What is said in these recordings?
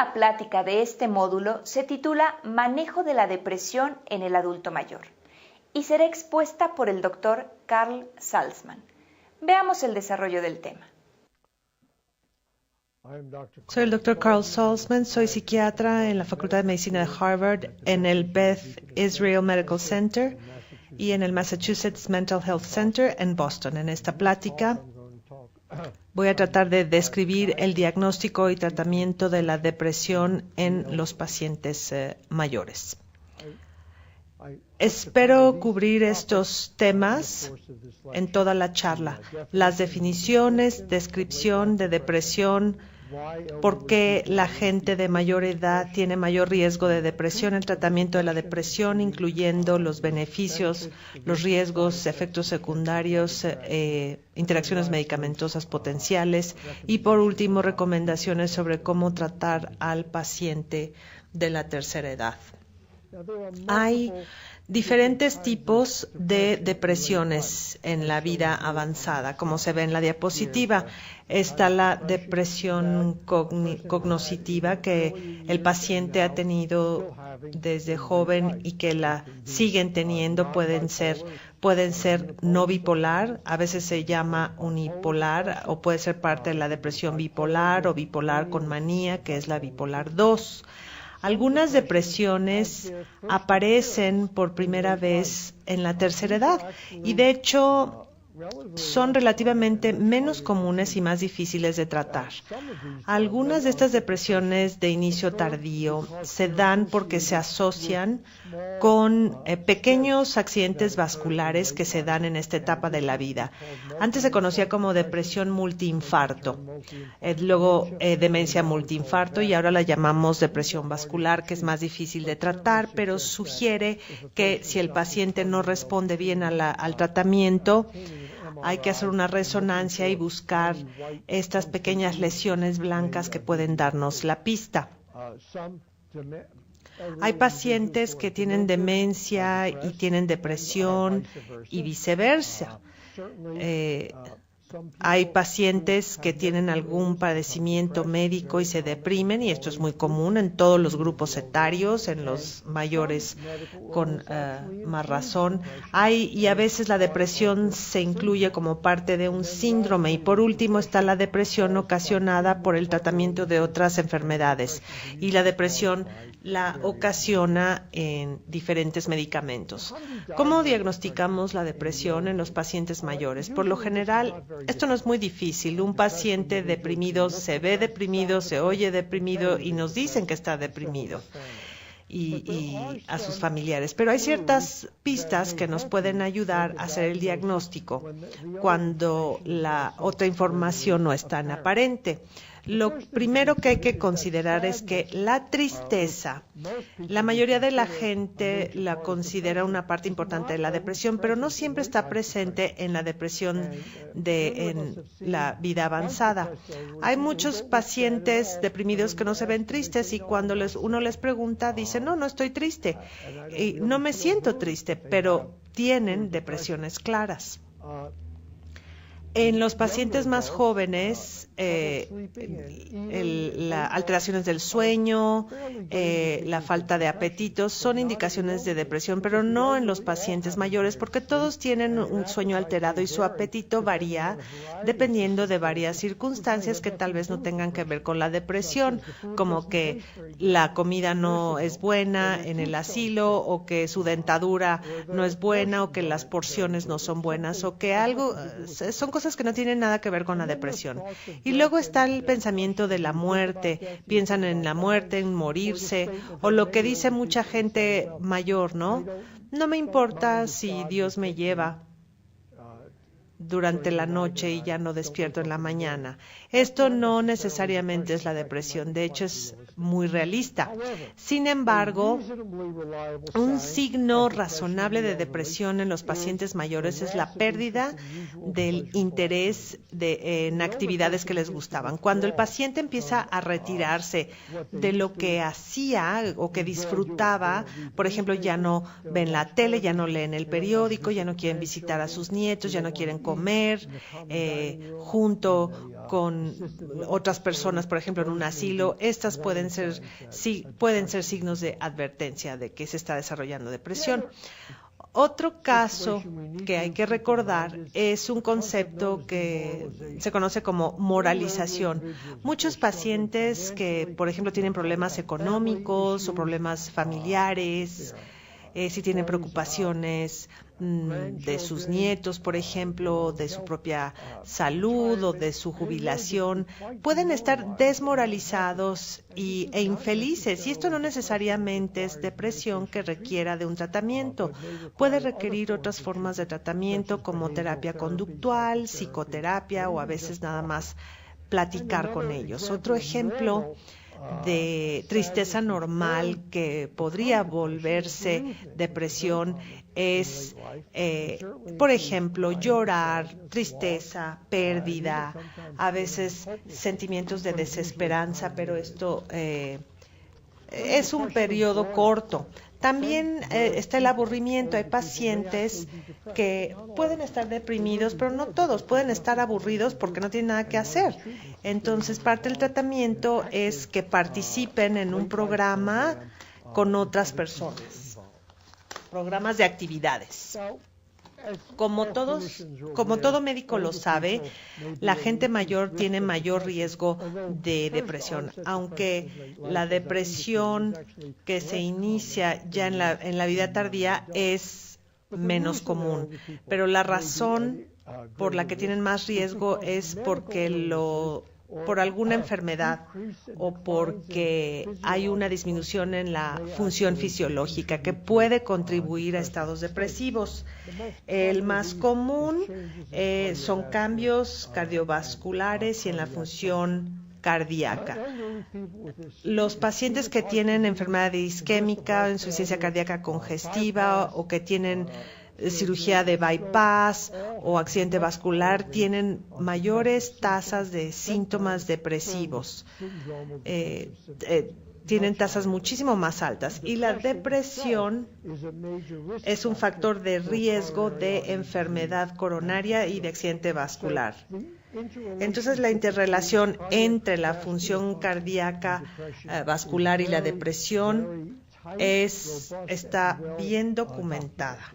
última plática de este módulo se titula Manejo de la depresión en el adulto mayor y será expuesta por el Dr. Carl Salzman. Veamos el desarrollo del tema. Soy el Dr. Carl Salzman, soy psiquiatra en la Facultad de Medicina de Harvard, en el Beth Israel Medical Center y en el Massachusetts Mental Health Center en Boston. En esta plática voy a tratar de describir el diagnóstico y tratamiento de la depresión en los pacientes mayores. Espero cubrir estos temas en toda la charla. Las definiciones, descripción de depresión, por qué la gente de mayor edad tiene mayor riesgo de depresión, el tratamiento de la depresión, incluyendo los beneficios, los riesgos, efectos secundarios, interacciones medicamentosas potenciales y, por último, recomendaciones sobre cómo tratar al paciente de la tercera edad. Hay diferentes tipos de depresiones en la vida avanzada, como se ve en la diapositiva. Está la depresión cognitiva que el paciente ha tenido desde joven y que la siguen teniendo. Pueden ser no bipolar, a veces se llama unipolar, o puede ser parte de la depresión bipolar o bipolar con manía, que es la bipolar 2. Algunas depresiones aparecen por primera vez en la tercera edad y, de hecho, son relativamente menos comunes y más difíciles de tratar. Algunas de estas depresiones de inicio tardío se dan porque se asocian con pequeños accidentes vasculares que se dan en esta etapa de la vida. Antes se conocía como depresión multiinfarto, luego demencia multiinfarto, y ahora la llamamos depresión vascular, que es más difícil de tratar, pero sugiere que si el paciente no responde bien al tratamiento, hay que hacer una resonancia y buscar estas pequeñas lesiones blancas que pueden darnos la pista. Hay pacientes que tienen demencia y tienen depresión y viceversa. Hay pacientes que tienen algún padecimiento médico y se deprimen, y esto es muy común en todos los grupos etarios, en los mayores con más razón. Y a veces la depresión se incluye como parte de un síndrome. Y por último está la depresión ocasionada por el tratamiento de otras enfermedades. Y la depresión la ocasiona en diferentes medicamentos. ¿Cómo diagnosticamos la depresión en los pacientes mayores? Por lo general, esto no es muy difícil. Un paciente deprimido se ve deprimido, se oye deprimido y nos dicen que está deprimido y a sus familiares. Pero hay ciertas pistas que nos pueden ayudar a hacer el diagnóstico cuando la otra información no es tan aparente. Lo primero que hay que considerar es que la tristeza, la mayoría de la gente la considera una parte importante de la depresión, pero no siempre está presente en la depresión en la vida avanzada. Hay muchos pacientes deprimidos que no se ven tristes y cuando uno les pregunta, dicen, no estoy triste, y no me siento triste, pero tienen depresiones claras. En los pacientes más jóvenes, las alteraciones del sueño, la falta de apetito son indicaciones de depresión, pero no en los pacientes mayores, porque todos tienen un sueño alterado y su apetito varía dependiendo de varias circunstancias que tal vez no tengan que ver con la depresión, como que la comida no es buena en el asilo, o que su dentadura no es buena, o que las porciones no son buenas, o que son cosas que no tienen nada que ver con la depresión. Y luego está el pensamiento de la muerte. Piensan en la muerte, en morirse, o lo que dice mucha gente mayor, ¿no? No me importa si Dios me lleva durante la noche y ya no despierto en la mañana. Esto no necesariamente es la depresión, de hecho es muy realista. Sin embargo, un signo razonable de depresión en los pacientes mayores es la pérdida del interés en actividades que les gustaban. Cuando el paciente empieza a retirarse de lo que hacía o que disfrutaba, por ejemplo, ya no ven la tele, ya no leen el periódico, ya no quieren visitar a sus nietos, ya no quieren comer junto con otras personas, por ejemplo, en un asilo, estas pueden ser signos de advertencia de que se está desarrollando depresión. Otro caso que hay que recordar es un concepto que se conoce como moralización. Muchos pacientes que, por ejemplo, tienen problemas económicos o problemas familiares, si tienen preocupaciones de sus nietos, por ejemplo, de su propia salud o de su jubilación, pueden estar desmoralizados e infelices. Y esto no necesariamente es depresión que requiera de un tratamiento. Puede requerir otras formas de tratamiento como terapia conductual, psicoterapia o a veces nada más platicar con ellos. Otro ejemplo de tristeza normal que podría volverse depresión es, por ejemplo, llorar, tristeza, pérdida, a veces sentimientos de desesperanza, pero esto es un periodo corto. También está el aburrimiento. Hay pacientes que pueden estar deprimidos, pero no todos. Pueden estar aburridos porque no tienen nada que hacer. Entonces, parte del tratamiento es que participen en un programa con otras personas. Programas de actividades. Como todo médico lo sabe, la gente mayor tiene mayor riesgo de depresión, aunque la depresión que se inicia ya en la vida tardía es menos común. Pero la razón por la que tienen más riesgo es porque por alguna enfermedad o porque hay una disminución en la función fisiológica que puede contribuir a estados depresivos. El más común son cambios cardiovasculares y en la función cardíaca. Los pacientes que tienen enfermedad isquémica, insuficiencia cardíaca congestiva o que tienen cirugía de bypass o accidente vascular tienen mayores tasas de síntomas depresivos, tienen tasas muchísimo más altas, y la depresión es un factor de riesgo de enfermedad coronaria y de accidente vascular. Entonces, la interrelación entre la función cardíaca, vascular y la depresión está bien documentada.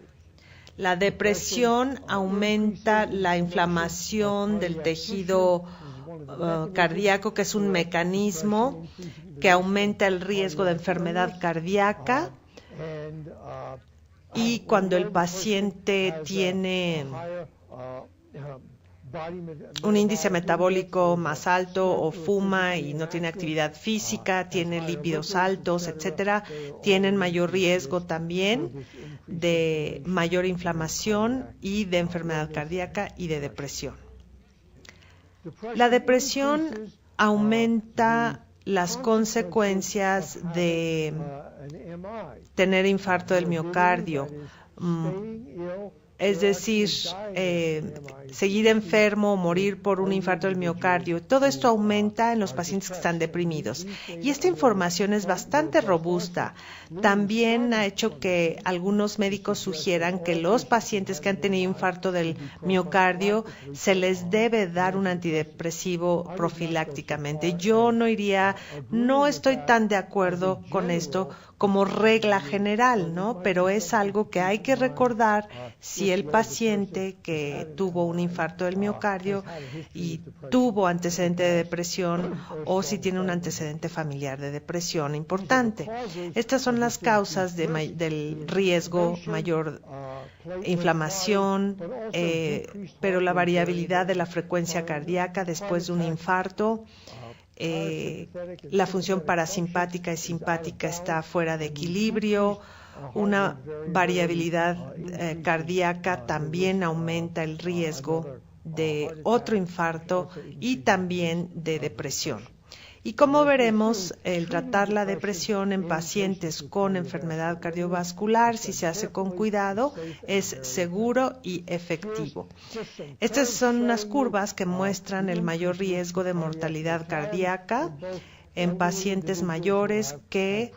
La depresión aumenta la inflamación del tejido cardíaco, que es un mecanismo que aumenta el riesgo de enfermedad cardíaca, y cuando el paciente tiene un índice metabólico más alto o fuma y no tiene actividad física, tiene lípidos altos, etcétera, tienen mayor riesgo también de mayor inflamación y de enfermedad cardíaca y de depresión. La depresión aumenta las consecuencias de tener infarto del miocardio, es decir, seguir enfermo o morir por un infarto del miocardio. Todo esto aumenta en los pacientes que están deprimidos. Y esta información es bastante robusta. También ha hecho que algunos médicos sugieran que los pacientes que han tenido infarto del miocardio se les debe dar un antidepresivo profilácticamente. Yo no estoy tan de acuerdo con esto como regla general, ¿no? Pero es algo que hay que recordar si el paciente que tuvo un infarto del miocardio y tuvo antecedente de depresión o si tiene un antecedente familiar de depresión importante. Estas son las causas del riesgo: mayor inflamación, pero la variabilidad de la frecuencia cardíaca después de un infarto. La función parasimpática y simpática está fuera de equilibrio. Una variabilidad cardíaca también aumenta el riesgo de otro infarto y también de depresión. Y como veremos, el tratar la depresión en pacientes con enfermedad cardiovascular, si se hace con cuidado, es seguro y efectivo. Estas son unas curvas que muestran el mayor riesgo de mortalidad cardíaca en pacientes mayores que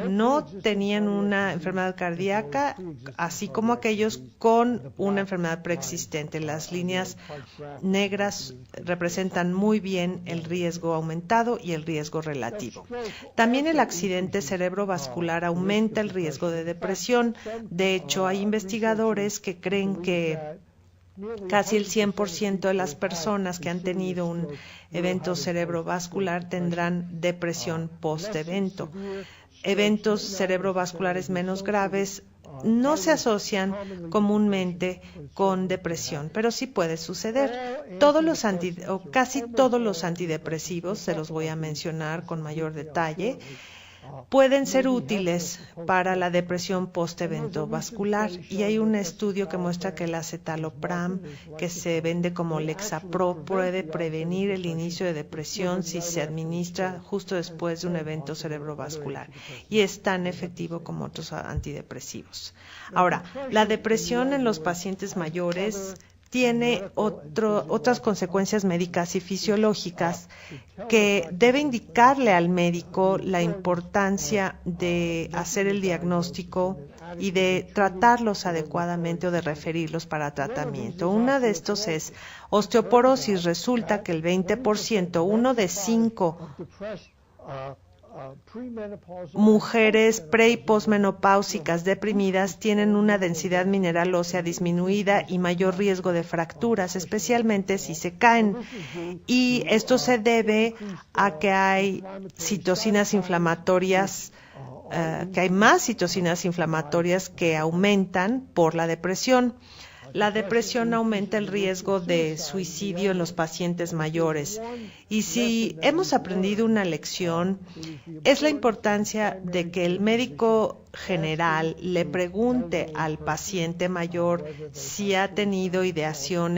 no tenían una enfermedad cardíaca, así como aquellos con una enfermedad preexistente. Las líneas negras representan muy bien el riesgo aumentado y el riesgo relativo. También el accidente cerebrovascular aumenta el riesgo de depresión. De hecho, hay investigadores que creen que casi el 100% de las personas que han tenido un evento cerebrovascular tendrán depresión post-evento. Eventos cerebrovasculares menos graves no se asocian comúnmente con depresión, pero sí puede suceder. Casi todos los antidepresivos, se los voy a mencionar con mayor detalle, pueden ser útiles para la depresión post-evento vascular, y hay un estudio que muestra que el acetalopram, que se vende como Lexapro, puede prevenir el inicio de depresión si se administra justo después de un evento cerebrovascular, y es tan efectivo como otros antidepresivos. Ahora, la depresión en los pacientes mayores tiene otras consecuencias médicas y fisiológicas que debe indicarle al médico la importancia de hacer el diagnóstico y de tratarlos adecuadamente o de referirlos para tratamiento. Uno de estos es osteoporosis. Resulta que el 20%, 1 de 5 mujeres pre y posmenopáusicas deprimidas tienen una densidad mineral ósea disminuida y mayor riesgo de fracturas, especialmente si se caen. Y esto se debe a que hay citocinas inflamatorias, que hay más citocinas inflamatorias que aumentan por la depresión. La depresión aumenta el riesgo de suicidio en los pacientes mayores. Y si hemos aprendido una lección, es la importancia de que el médico general le pregunte al paciente mayor si ha tenido ideaciones